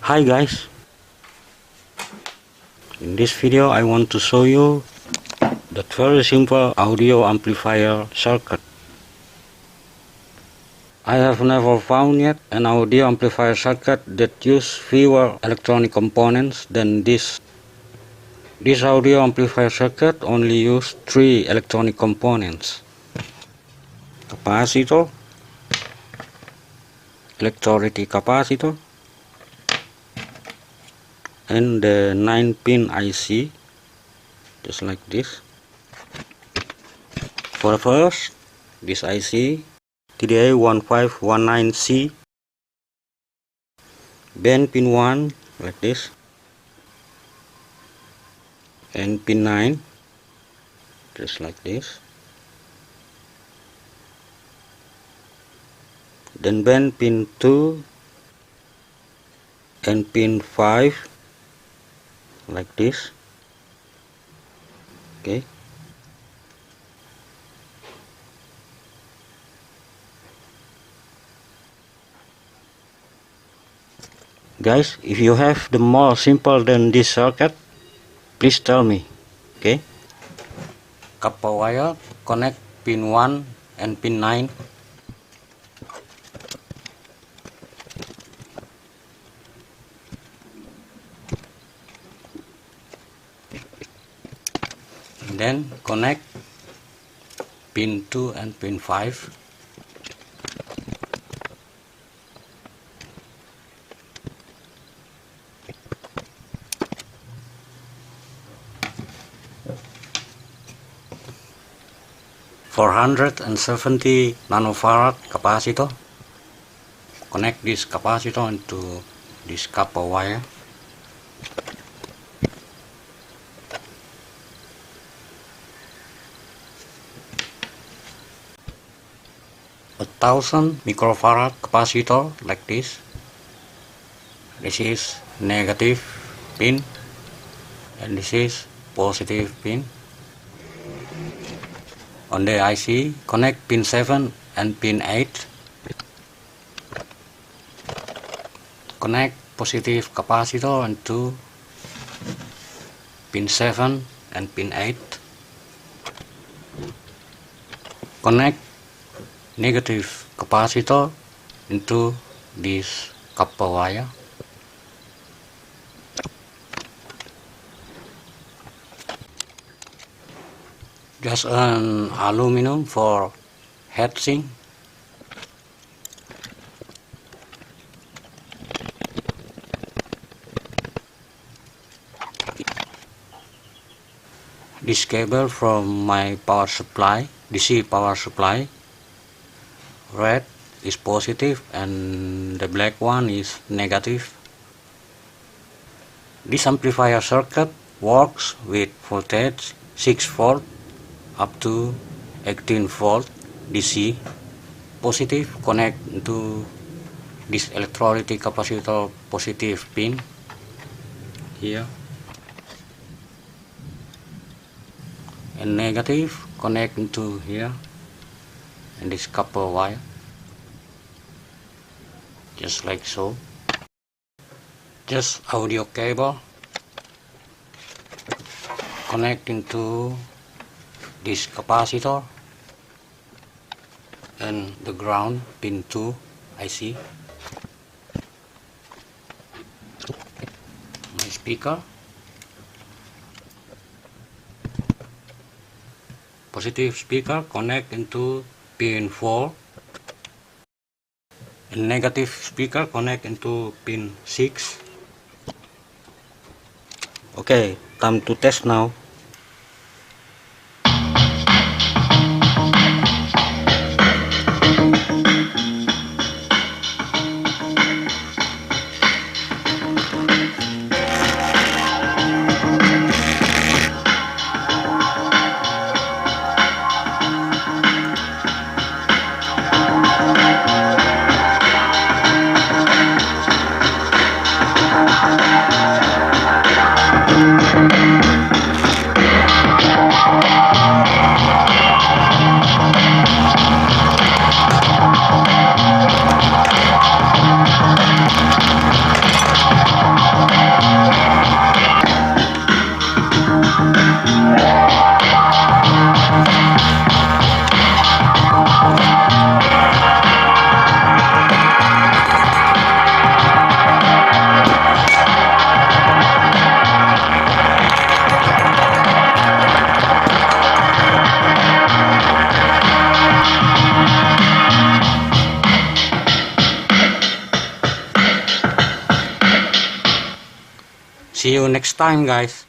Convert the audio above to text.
Hi guys, in this video I want to show you that very simple audio amplifier circuit. I have never found yet an audio amplifier circuit that use fewer electronic components than this. This audio amplifier circuit only use 3 electronic components: capacitor, electrolytic capacitor, and the 9-pin IC, just like this. For the first, this IC TDA1519C, band pin 1 like this, and pin 9 just like this, then band pin 2 and pin 5 like this. Okay, guys, if you have the more simple than this circuit, please tell me. Okay, copper wire connect pin 1 and pin 9. And then connect pin 2 and pin 5. For 470 nanofarad capacitor, connect this capacitor into this copper wire. A 1000 microfarad capacitor like this. This is negative pin and this is positive pin. On the IC, connect pin 7 and pin 8. Connect positive capacitor into pin 7 and pin 8. Connect negative capacitor into this copper wire. Just an aluminum for heatsink. This cable from my power supply, DC power supply. Red is positive and the black one is negative. This amplifier circuit works with voltage 6 volt up to 18 volt DC. Positive connect to this electrolytic capacitor positive pin here, and negative connect into here and this copper wire, just like so. Just audio cable connect into this capacitor and the ground pin 2 IC. My speaker, positive speaker connect into pin 4 and negative speaker connect into pin 6. Okay, time to test now. See you next time, guys.